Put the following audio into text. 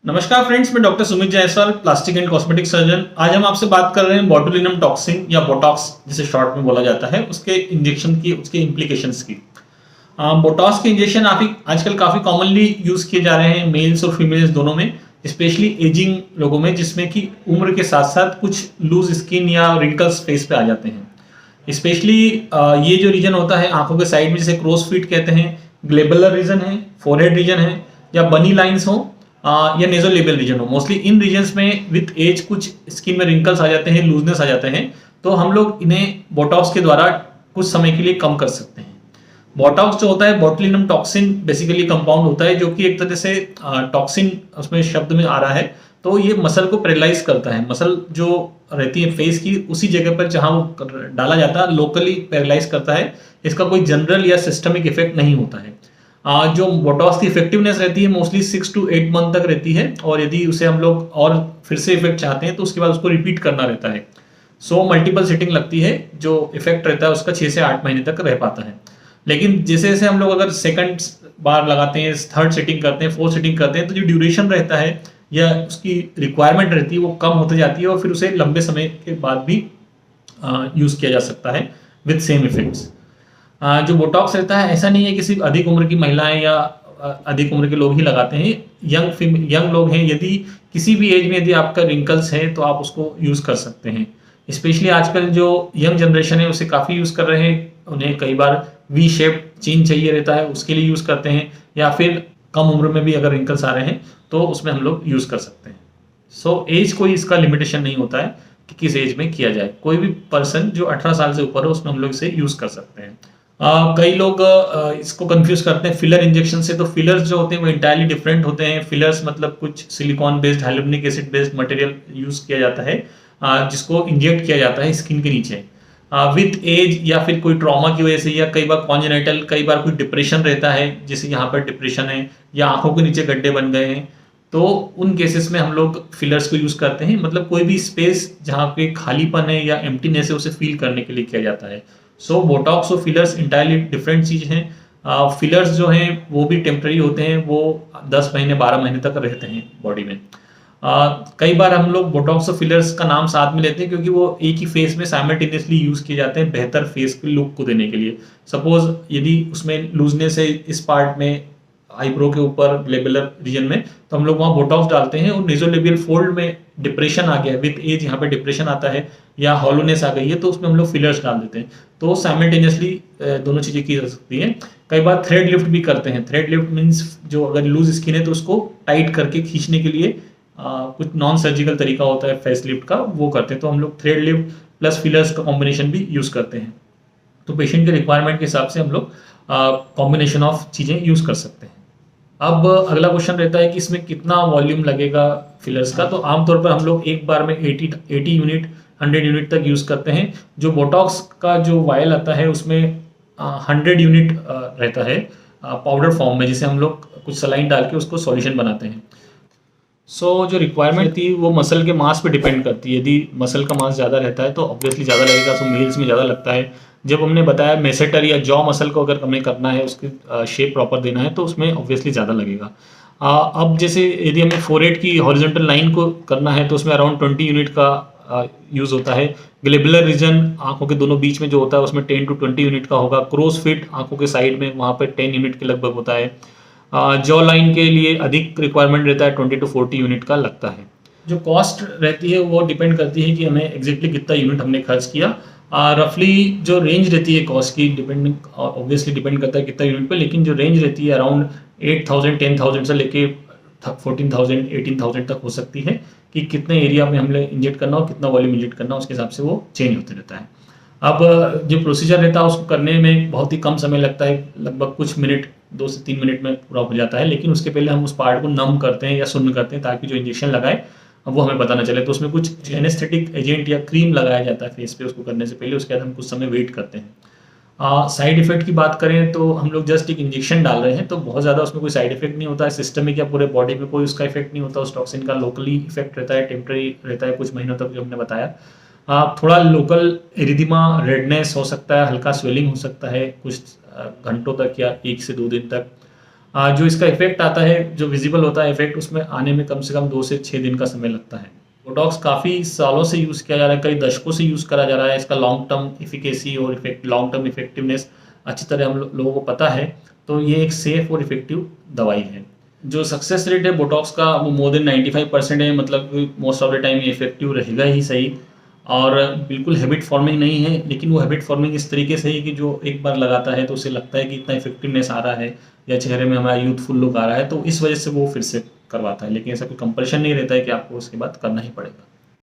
नमस्कार फ्रेंड्स, मैं doctor Sumit Jaiswal, plastic and cosmetic surgeon. आज हम आपसे बात कर रहे हैं बोटुलिनम टॉक्सिन या बोटॉक्स जिसे शॉर्ट में बोला जाता है, उसके इंजेक्शन की, उसके इम्प्लीकेशंस की। बोटॉक्स के इंजेक्शन आजकल काफ़ी कॉमनली यूज़ किए जा रहे हैं मेल्स और फीमेल्स दोनों में, स्पेशली एजिंग लोगों में जिसमें कि उम्र के साथ साथ कुछ लूज स्किन या रिंकल्स फेस पे आ जाते हैं। स्पेशली ये जो रीजन होता है आंखों के साइड में, जिसे क्रोस फीट कहते हैं, ग्लेबुलर रीजन है, फोरहेड रीजन है, या बनी लाइंस हो, या नेजोलेबियल रीजन हो। मोस्टली इन रीजन्स में विथ एज कुछ स्किन में रिंकल्स आ जाते हैं, लूजनेस आ जाते हैं, तो हम लोग इन्हें बोटॉक्स के द्वारा कुछ समय के लिए कम कर सकते हैं। बोटॉक्स जो होता है, बोटुलिनम टॉक्सिन बेसिकली कंपाउंड होता है जो कि एक तरह से टॉक्सिन उसमें शब्द में आ रहा है, तो ये मसल को पैरालाइज करता है। मसल जो रहती है फेस की, उसी जगह पर जहां वो डाला जाता है लोकली पैरालाइज करता है। इसका कोई जनरल या सिस्टमिक इफेक्ट नहीं होता है। जो बोटॉक्स की इफेक्टिवनेस रहती है मोस्टली 6 to 8 मंथ तक रहती है, और यदि उसे हम लोग और फिर से इफेक्ट चाहते हैं तो उसके बाद उसको रिपीट करना रहता है। मल्टीपल सिटिंग लगती है, जो इफेक्ट रहता है उसका 6 से 8 महीने तक रह पाता है। लेकिन जैसे जैसे हम लोग अगर सेकंड बार लगाते हैं, थर्ड सिटिंग करते हैं, फोर्थ सिटिंग करते हैं, तो जो ड्यूरेशन रहता है या उसकी रिक्वायरमेंट रहती है वो कम होती जाती है, और फिर उसे लंबे समय के बाद भी यूज़ किया जा सकता है विद सेम इफेक्ट्स। जो बोटॉक्स रहता है ऐसा नहीं है कि सिर्फ अधिक उम्र की महिलाएं या अधिक उम्र के लोग ही लगाते हैं। यंग लोग हैं, यदि किसी भी एज में यदि आपका रिंकल्स है तो आप उसको यूज़ कर सकते हैं। स्पेशली आजकल जो यंग जनरेशन है उसे काफ़ी यूज़ कर रहे हैं। उन्हें कई बार वी शेप चेन चाहिए रहता है, उसके लिए यूज़ करते हैं, या फिर कम उम्र में भी अगर रिंकल्स आ रहे हैं तो उसमें हम लोग यूज़ कर सकते हैं। एज कोई इसका लिमिटेशन नहीं होता है कि किस एज में किया जाए। कोई भी पर्सन जो 18 साल से ऊपर है उसमें हम लोग इसे यूज़ कर सकते हैं। कई लोग इसको कंफ्यूज करते हैं फिलर इंजेक्शन से। तो फिलर्स जो होते हैं वो इंटायरली डिफरेंट होते हैं। फिलर्स मतलब कुछ silicon based, hyaluronic acid based material use किया जाता है, जिसको इंजेक्ट किया जाता है स्किन के नीचे। विथ एज या फिर कोई ट्रॉमा की वजह से, या कई बार कॉन्जेनिटल, कई बार कोई डिप्रेशन रहता है, जैसे यहाँ पर डिप्रेशन है या आंखों के नीचे गड्ढे बन गए हैं, तो उन केसेस में हम लोग फिलर्स को यूज करते हैं। मतलब कोई भी स्पेस जहाँ पे खालीपन है या एम्प्टीनेस है उसे फील करने के लिए किया जाता है। बोटॉक्स और फिलर्स इंटायरली डिफरेंट चीज हैं। फिलर्स जो हैं वो भी टेम्पररी होते हैं, वो 10 महीने 12 महीने तक रहते हैं बॉडी में। कई बार हम लोग बोटॉक्स और फिलर्स का नाम साथ में लेते हैं क्योंकि वो एक ही फेस में साइमल्टेनियसली यूज किए जाते हैं बेहतर फेस के लुक को देने के लिए। सपोज यदि उसमें लूजनेस है इस पार्ट में, आईब्रो के ऊपर ग्लेबुलर रीजन में, तो हम लोग वहाँ बोटॉक्स डालते हैं। और नेजोलेबियल फोल्ड में डिप्रेशन आ गया, विद एज यहाँ पे डिप्रेशन आता है या हॉलोनेस आ गई है, तो उसमें हम लोग फिलर्स डाल देते हैं। तो साइमल्टेनियसली दोनों चीजें की जा सकती हैं। कई बार थ्रेड लिफ्ट भी करते हैं। थ्रेड लिफ्ट मीन्स जो अगर लूज स्किन है तो उसको टाइट करके खींचने के लिए कुछ नॉन सर्जिकल तरीका होता है फेस लिफ्ट का, वो करते हैं। तो हम लोग थ्रेड लिफ्ट प्लस फिलर्स का कॉम्बिनेशन भी यूज करते हैं। तो पेशेंट के रिक्वायरमेंट के हिसाब से हम लोग कॉम्बिनेशन ऑफ चीजें यूज कर सकते हैं। अब अगला क्वेश्चन रहता है कि इसमें कितना वॉल्यूम लगेगा फिलर्स का। तो आमतौर पर हम लोग एक बार में 80 यूनिट 100 यूनिट तक यूज करते हैं। जो बोटॉक्स का जो वायल आता है उसमें 100 यूनिट रहता है पाउडर फॉर्म में, जिसे हम लोग कुछ सलाइन डाल के उसको सॉल्यूशन बनाते हैं। जो रिक्वायरमेंट थी वो मसल के मास पे डिपेंड करती है। यदि मसल का मास ज़्यादा रहता है तो ऑब्वियसली ज़्यादा लगेगा। मेल्स में ज़्यादा लगता है। जब हमने बताया मेसेटर या जॉ मसल को अगर हमें करना है, उसकी शेप प्रॉपर देना है, तो उसमें ऑब्वियसली ज़्यादा लगेगा। अब जैसे यदि हमें फोरहेड की हॉरिजॉन्टल लाइन को करना है तो उसमें अराउंड 20 यूनिट का यूज़ होता है। ग्लेबुलर रीजन आंखों के दोनों बीच में जो होता है उसमें 10 to 20 यूनिट का होगा। क्रोस फिट आंखों के साइड में, वहाँ पर 10 यूनिट के लगभग होता है। जॉ लाइन के लिए अधिक रिक्वायरमेंट रहता है, 20 to 40 यूनिट का लगता है। जो कॉस्ट रहती है वो डिपेंड करती है कि हमें एग्जैक्टली कितना यूनिट हमने खर्च किया। रफली जो रेंज रहती है कॉस्ट की, ऑब्वियसली डिपेंड करता है कितना यूनिट पे, लेकिन जो रेंज रहती है अराउंड 8,000 10,000 से लेके 14,000 18,000 तक हो सकती है, कि कितने एरिया में हमने इंजेक्ट करना हो, कितना वॉल्यूम इंजेक्ट करना हो, उसके हिसाब से वो चेंज होते रहता है। अब जो प्रोसीजर रहता है उसको करने में बहुत ही कम समय लगता है, लगभग कुछ मिनट, 2 से 3 मिनट में पूरा हो जाता है। लेकिन उसके पहले हम उस पार्ट को नम करते हैं या सुन्न करते हैं, ताकि जो इंजेक्शन लगाए वो हमें पता ना चले। तो उसमें कुछ एनेस्थेटिक एजेंट या क्रीम लगाया जाता है फेस पे उसको करने से पहले। उसके बाद हम कुछ समय वेट करते हैं। साइड इफेक्ट की बात करें तो हम लोग जस्ट एक इंजेक्शन डाल रहे हैं, तो बहुत ज़्यादा उसमें कोई साइड इफेक्ट नहीं होता है। सिस्टमिक या पूरे बॉडी में कोई उसका इफेक्ट नहीं होता। उस टॉक्सिन का लोकली इफेक्ट रहता है, टेम्पररी रहता है, कुछ महीनों तक, जो हमने बताया। थोड़ा लोकल एरिदिमा, रेडनेस हो सकता है, हल्का स्वेलिंग हो सकता है कुछ घंटों तक या 1 से 2 दिन तक। जो इसका इफेक्ट आता है, जो विजिबल होता है इफेक्ट, उसमें आने में कम से कम 2 से 6 दिन का समय लगता है। बोटॉक्स काफ़ी सालों से यूज़ किया जा रहा है, कई दशकों से यूज़ करा जा रहा है। इसका लॉन्ग टर्म एफिकेसी और लॉन्ग टर्म इफेक्टिवनेस अच्छी तरह हम लोगों को पता है। तो ये एक सेफ और इफेक्टिव दवाई है। जो सक्सेस रेट है बोटॉक्स का वो मोर देन 95% है, मतलब मोस्ट ऑफ द टाइम ये इफेक्टिव रहेगा ही सही। और बिल्कुल हैबिट फॉर्मिंग नहीं है, लेकिन वो हैबिट फॉर्मिंग इस तरीके से है कि जो एक बार लगाता है तो उसे लगता है कि इतना इफेक्टिवनेस आ रहा है या चेहरे में हमारा यूथफुल लुक आ रहा है, तो इस वजह से वो फिर से करवाता है। लेकिन ऐसा कोई कंपल्शन नहीं रहता है कि आपको उसके बाद करना ही पड़ेगा।